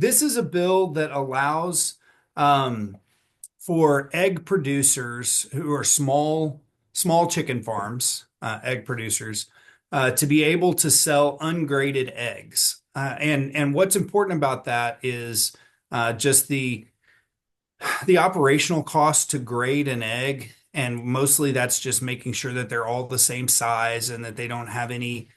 this is a bill that allows for egg producers who are small chicken farms, egg producers, to be able to sell ungraded eggs. And what's important about that is just the operational cost to grade an egg. And mostly that's just making sure that they're all the same size and that they don't have any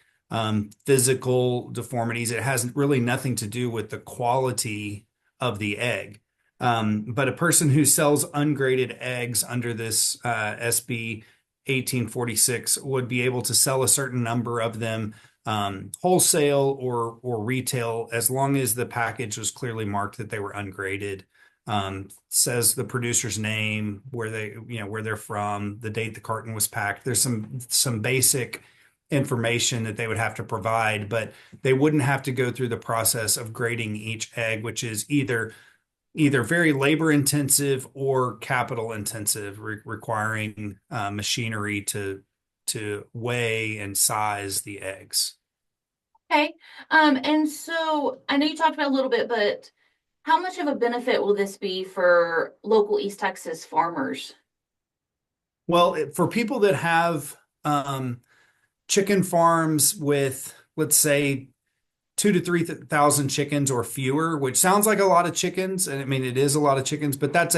physical deformities. It has really nothing to do with the quality of the egg. But a person who sells ungraded eggs under this SB 1846 would be able to sell a certain number of them wholesale or retail, as long as the package was clearly marked that they were ungraded. Says the producer's name, where they're from, the date the carton was packed. There's some basic information that they would have to provide, but they wouldn't have to go through the process of grading each egg, which is either very labor intensive or capital intensive, requiring machinery to weigh and size the eggs. Okay. And so I know you talked about it a little bit, but how much of a benefit will this be for local East Texas farmers? Well, for people that have chicken farms with, let's say, 2 to 3 thousand chickens or fewer, which sounds like a lot of chickens, and I mean it is a lot of chickens, but that's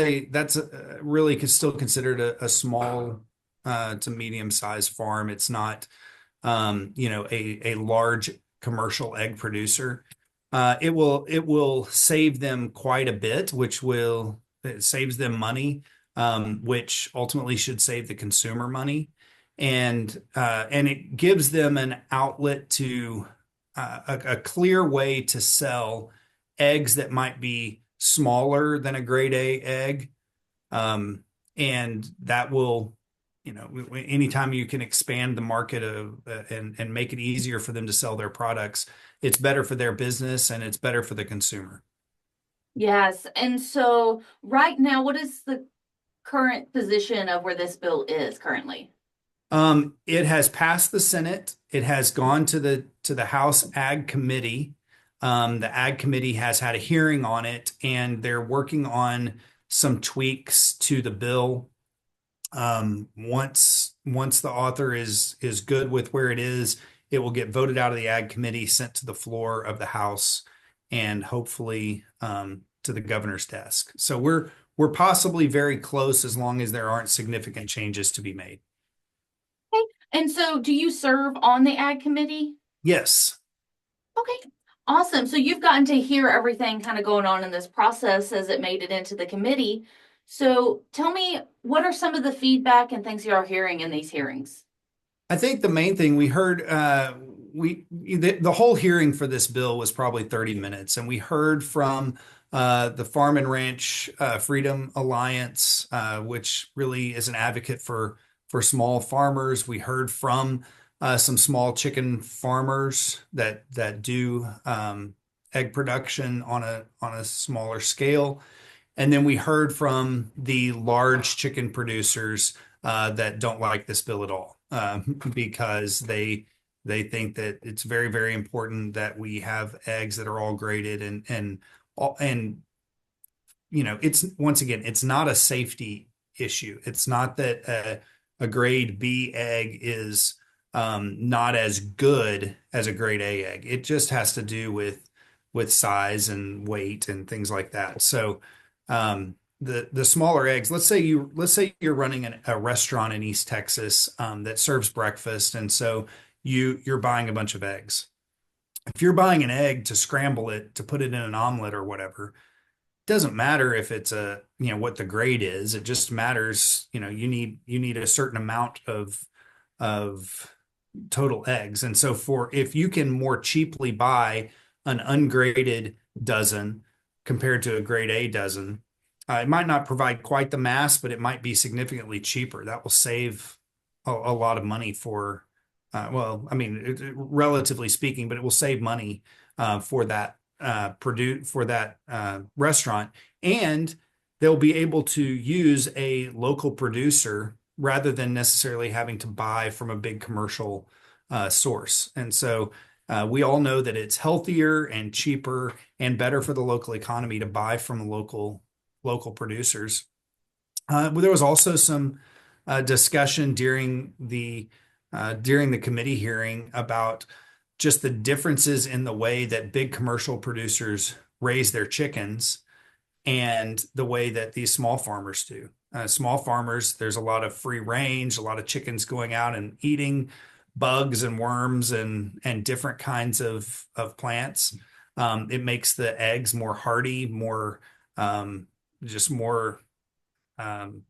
really still considered a small to medium sized farm. It's not a large commercial egg producer. It will save them quite a bit, it saves them money, which ultimately should save the consumer money, and it gives them an outlet to a clear way to sell eggs that might be smaller than a grade A egg. And that will, anytime you can expand the market and make it easier for them to sell their products, it's better for their business and it's better for the consumer. Yes. And so right now, what is the current position of where this bill is currently? It has passed the Senate. It has gone to the House Ag Committee. The Ag Committee has had a hearing on it, and they're working on some tweaks to the bill. Once the author is good with where it is, it will get voted out of the Ag Committee, sent to the floor of the House, and hopefully to the governor's desk. So we're possibly very close, as long as there aren't significant changes to be made. Okay. And so do you serve on the Ag Committee? Yes. Okay. Awesome. So you've gotten to hear everything kind of going on in this process as it made it into the committee. So tell me, what are some of the feedback and things you are hearing in these hearings? I think the main thing we heard, the whole hearing for this bill was probably 30 minutes, and we heard from the Farm and Ranch Freedom Alliance, which really is an advocate for small farmers. We heard from some small chicken farmers that do egg production on a smaller scale. And then we heard from the large chicken producers that don't like this bill at all, because they think that it's very, very important that we have eggs that are all graded, and it's, once again, it's not a safety issue. It's not that a grade B egg is not as good as a grade A egg. It just has to do with size and weight and things like that. So the smaller eggs, let's say you're running a restaurant in East Texas that serves breakfast, and so you're buying a bunch of eggs. If you're buying an egg to scramble it to put it in an omelet or whatever, it doesn't matter if it's what the grade is. It just matters, you need a certain amount of total eggs. And so if you can more cheaply buy an ungraded dozen compared to a grade A dozen, it might not provide quite the mass, but it might be significantly cheaper. That will save a lot of money well, I mean, relatively speaking, but it will save money for that restaurant, and they'll be able to use a local producer rather than necessarily having to buy from a big commercial source. And so We all know that it's healthier and cheaper and better for the local economy to buy from local producers. But there was also some discussion during the committee hearing about just the differences in the way that big commercial producers raise their chickens and the way that these small farmers do. Small farmers, there's a lot of free range, a lot of chickens going out and eating bugs and worms and different kinds of plants. It makes the eggs more hardy, more just more. Um,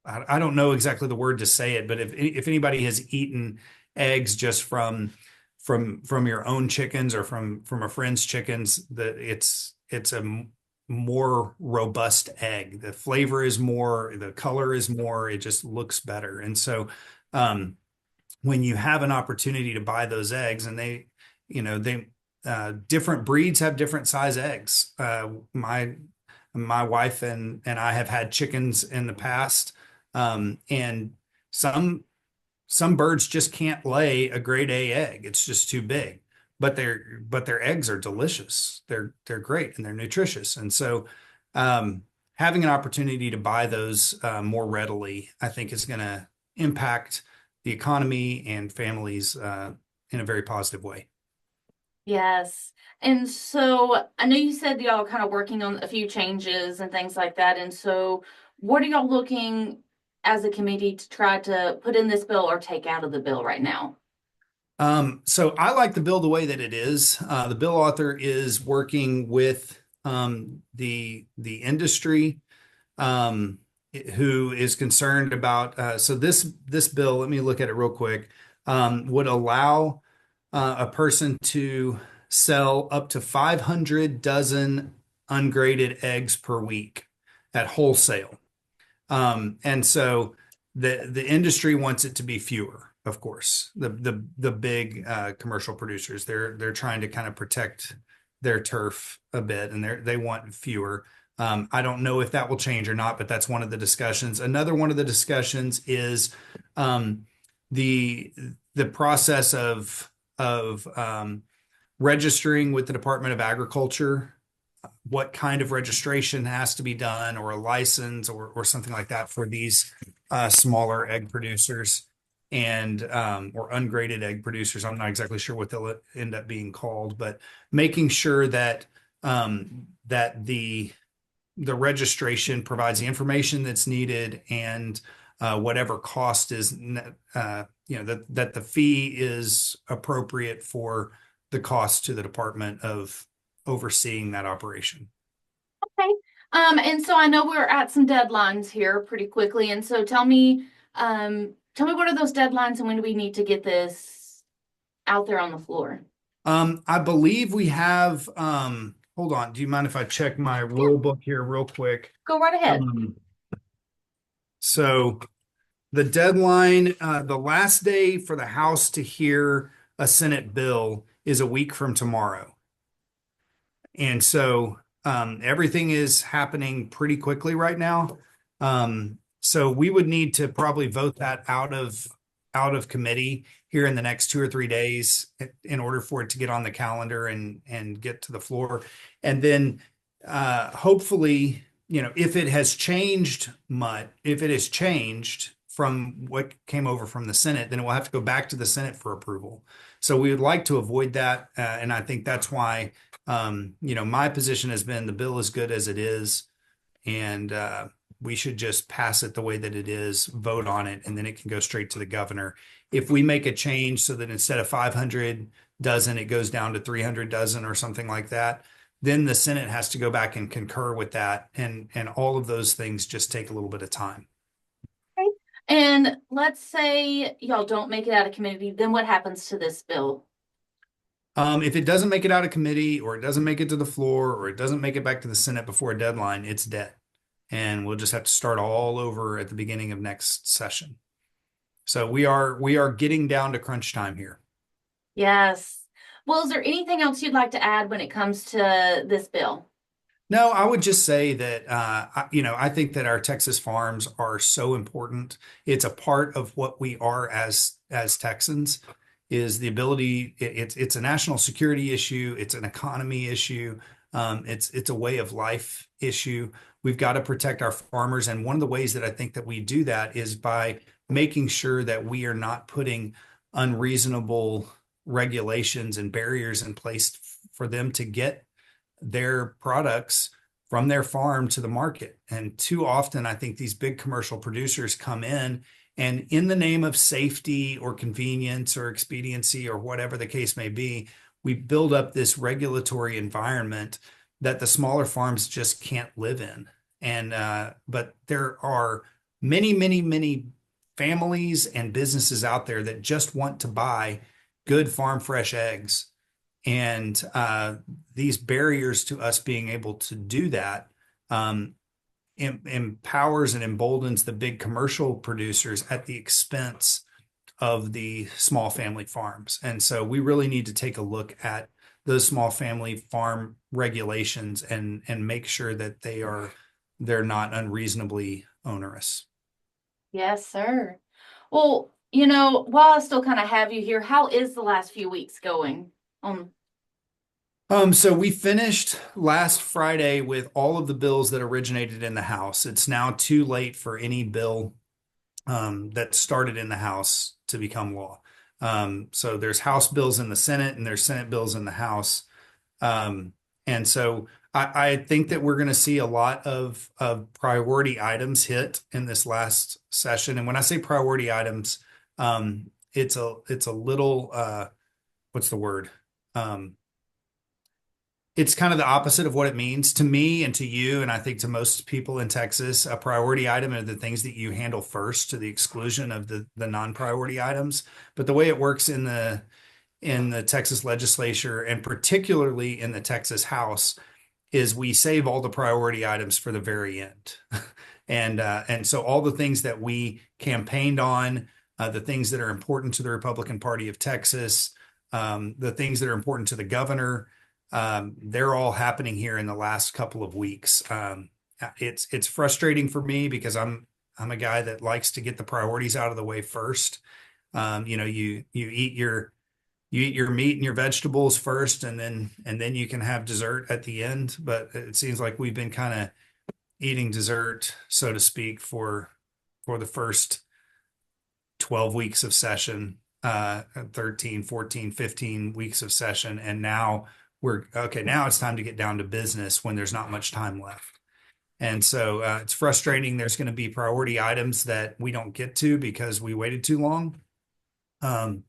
I don't know exactly the word to say it, but if anybody has eaten eggs just from your own chickens or from a friend's chickens, that it's a more robust egg. The flavor is more, the color is more, it just looks better. And so when you have an opportunity to buy those eggs, and they different breeds have different size eggs. My wife and I have had chickens in the past, and some birds just can't lay a grade A egg. It's just too big. But their eggs are delicious. They're great and they're nutritious. And so having an opportunity to buy those more readily, I think is going to impact the economy and families in a very positive way. Yes. And so I know you said y'all are kind of working on a few changes and things like that. And so what are y'all looking as a committee to try to put in this bill or take out of the bill right now? So I like the bill the way that it is. The bill author is working with the industry um, who is concerned about. So this bill, let me look at it real quick, would allow a person to sell up to 500 dozen ungraded eggs per week at wholesale. And so the industry wants it to be fewer, of course. The big commercial producers, they're trying to kind of protect their turf a bit, and they want fewer. I don't know if that will change or not, but that's one of the discussions. Another one of the discussions is the the process of registering with the Department of Agriculture, what kind of registration has to be done, or a license, or something like that for these smaller egg producers and or ungraded egg producers. I'm not exactly sure what they'll end up being called, but making sure that that the registration provides the information that's needed and whatever cost is that the fee is appropriate for the cost to the department of overseeing that operation. Okay. And so I know we're at some deadlines here pretty quickly. And so tell me what are those deadlines and when do we need to get this out there on the floor? I believe we have, hold on, do you mind if I check my Yeah, rule book here real quick? go right ahead. Um, so the deadline, the last day for the House to hear a Senate bill is a week from tomorrow. And so everything is happening pretty quickly right now. So we would need to probably vote that out of committee here in the next 2 or 3 days in order for it to get on the calendar and get to the floor. And then hopefully, if it has changed much, if it has changed from what came over from the Senate, then it will have to go back to the Senate for approval. So we would like to avoid that. And I think that's why, my position has been the bill is good as it is. And we should just pass it the way that it is, vote on it, and then it can go straight to the governor. If we make a change so that instead of 500 dozen, it goes down to 300 dozen or something like that, then the Senate has to go back and concur with that. And all of those things just take a little bit of time. Okay. And let's say y'all don't make it out of committee, then what happens to this bill? If it doesn't make it out of committee or it doesn't make it to the floor or it doesn't make it back to the Senate before a deadline, it's dead. And we'll just have to start all over at the beginning of next session. So we are getting down to crunch time here. Yes. Well, is there anything else you'd like to add when it comes to this bill? No, I would just say that I think that our Texas farms are so important. It's a part of what we are as Texans, is the ability. It's a national security issue. It's an economy issue. It's a way of life issue. We've got to protect our farmers, and one of the ways that I think that we do that is by making sure that we are not putting unreasonable regulations and barriers in place for them to get their products from their farm to the market. And too often, I think these big commercial producers come in the name of safety or convenience or expediency or whatever the case may be, we build up this regulatory environment that the smaller farms just can't live in. But there are many families and businesses out there that just want to buy good farm fresh eggs. And these barriers to us being able to do that empowers and emboldens the big commercial producers at the expense of the small family farms. And so we really need to take a look at those small family farm regulations and make sure that they're not unreasonably onerous. Yes, sir. Well, while I still kind of have you here, how is the last few weeks going? So we finished last Friday with all of the bills that originated in the House. It's now too late for any bill that started in the House to become law. So there's House bills in the Senate and there's Senate bills in the House. And so I think that we're going to see a lot of priority items hit in this last session. And when I say priority items, it's a little what's the word? It's kind of the opposite of what it means to me and to you, and I think to most people in Texas. A priority item are the things that you handle first to the exclusion of the non-priority items. But the way it works in the Texas Legislature, and particularly in the Texas House, is we save all the priority items for the very end. And so all the things that we campaigned on, the things that are important to the Republican Party of Texas, the things that are important to the governor, they're all happening here in the last couple of weeks. It's frustrating for me because I'm a guy that likes to get the priorities out of the way first. You eat your meat and your vegetables first, and then you can have dessert at the end. But it seems like we've been kind of eating dessert, so to speak, for the first 12 weeks of session, 13, 14, 15 weeks of session, and now now it's time to get down to business when there's not much time left. And so it's frustrating. There's going to be priority items that we don't get to because we waited too long to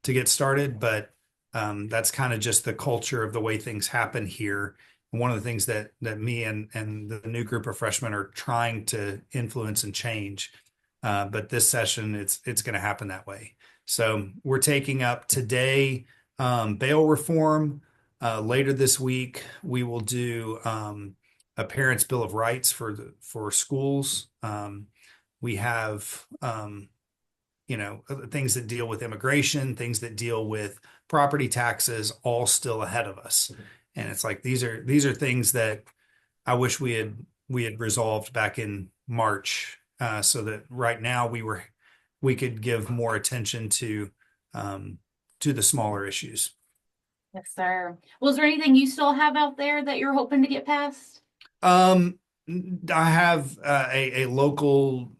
get started. But that's kind of just the culture of the way things happen here. And one of the things that me and the new group of freshmen are trying to influence and change. But this session, it's going to happen that way. So we're taking up today bail reform. Later this week, we will do a parent's bill of rights for schools. We have things that deal with immigration, things that deal with property taxes, all still ahead of us. And it's like these are things that I wish we had resolved back in March, so that right now we could give more attention to the smaller issues. Yes, sir. Was there anything you still have out there that you're hoping to get passed? I have a local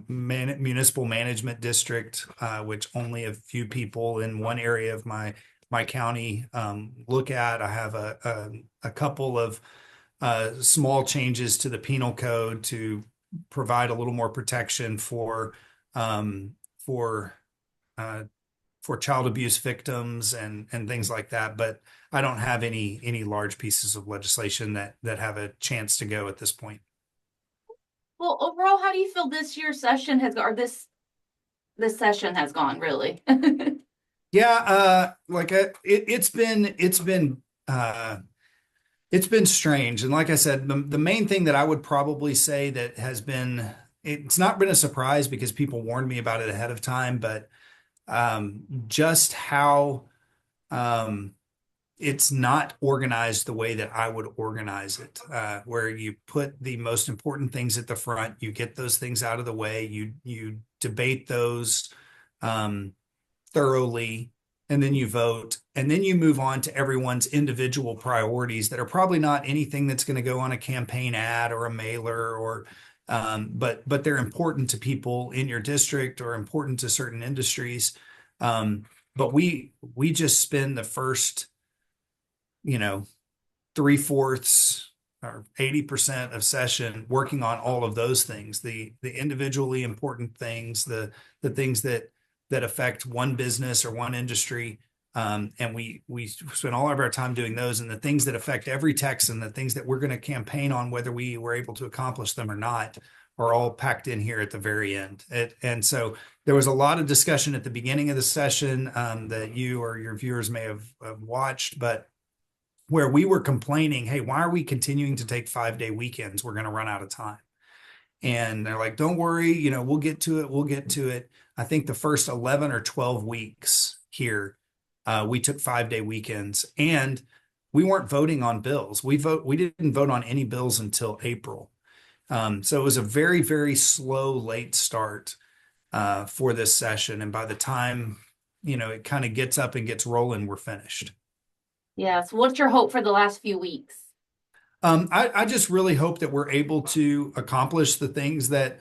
municipal management district, which only a few people in one area of my county look at. I have a couple of small changes to the penal code to provide a little more protection for child abuse victims and things like that. But I don't have any large pieces of legislation that have a chance to go at this point. Well, overall, how do you feel this year's session or this session has gone, really? Yeah, it's been strange. And like I said, the main thing that I would probably say that has been, it's not been a surprise because people warned me about it ahead of time, but just how it's not organized the way that I would organize it, where you put the most important things at the front, you get those things out of the way, you debate those, thoroughly, and then you vote, and then you move on to everyone's individual priorities that are probably not anything that's going to go on a campaign ad or a mailer or but they're important to people in your district or important to certain industries. But we just spend the first, you know, three-fourths or 80% of session working on all of those things, the individually important things, the things that affect one business or one industry. And we spend all of our time doing those, and the things that affect every Texan, the things that we're going to campaign on, whether we were able to accomplish them or not, are all packed in here at the very end. And so there was a lot of discussion at the beginning of the session that you or your viewers may have watched, but where we were complaining, hey, why are we continuing to take 5-day weekends? We're going to run out of time. And they're like, don't worry, we'll get to it. We'll get to it. I think the first 11 or 12 weeks here, we took 5-day weekends, and we weren't voting on bills. We didn't vote on any bills until April. So it was a very, very slow, late start for this session. And by the time, it kind of gets up and gets rolling, we're finished. Yes. What's your hope for the last few weeks? I just really hope that we're able to accomplish the things that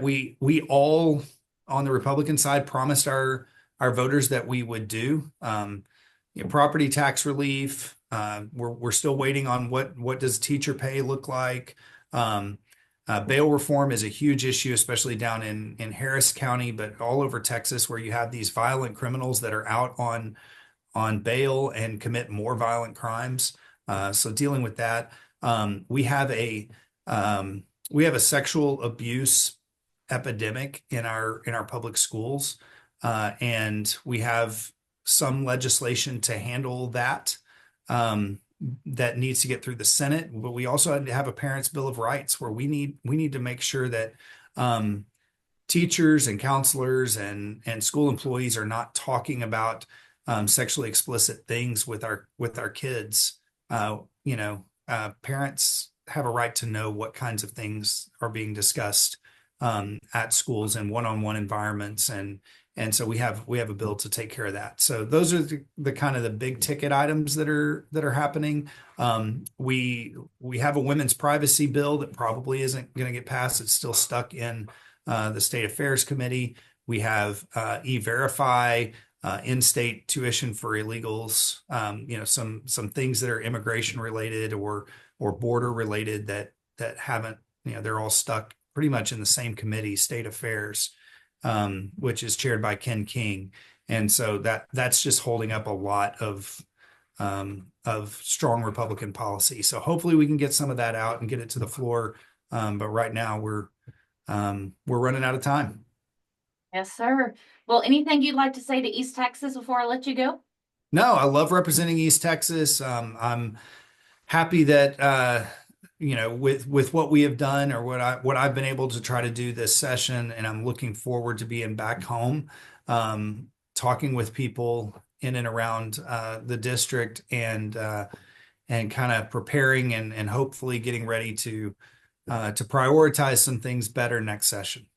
we all on the Republican side promised our voters that we would do. Property tax relief. We're still waiting on what does teacher pay look like. Bail reform is a huge issue, especially down in Harris County, but all over Texas, where you have these violent criminals that are out on bail and commit more violent crimes. So dealing with that, we have a sexual abuse epidemic in our public schools, and we have some legislation to handle that that needs to get through the Senate. But we also have a Parents' Bill of Rights where we need to make sure that teachers and counselors and school employees are not talking about sexually explicit things with our kids. Parents have a right to know what kinds of things are being discussed at schools and one-on-one environments, and so we have a bill to take care of that. So those are the kind of the big ticket items that are happening. We have a women's privacy bill that probably isn't going to get passed. It's still stuck in the State Affairs Committee. We have E-Verify. In-state tuition for illegals, some things that are immigration related or border related that haven't, they're all stuck pretty much in the same committee, State Affairs, which is chaired by Ken King, and so that's just holding up a lot of strong Republican policy. So hopefully we can get some of that out and get it to the floor, but right now we're running out of time. Yes, sir. Well, anything you'd like to say to East Texas before I let you go? No, I love representing East Texas. I'm happy that with what we have done or what I've been able to try to do this session, and I'm looking forward to being back home, talking with people in and around the district, and kind of preparing and hopefully getting ready to prioritize some things better next session.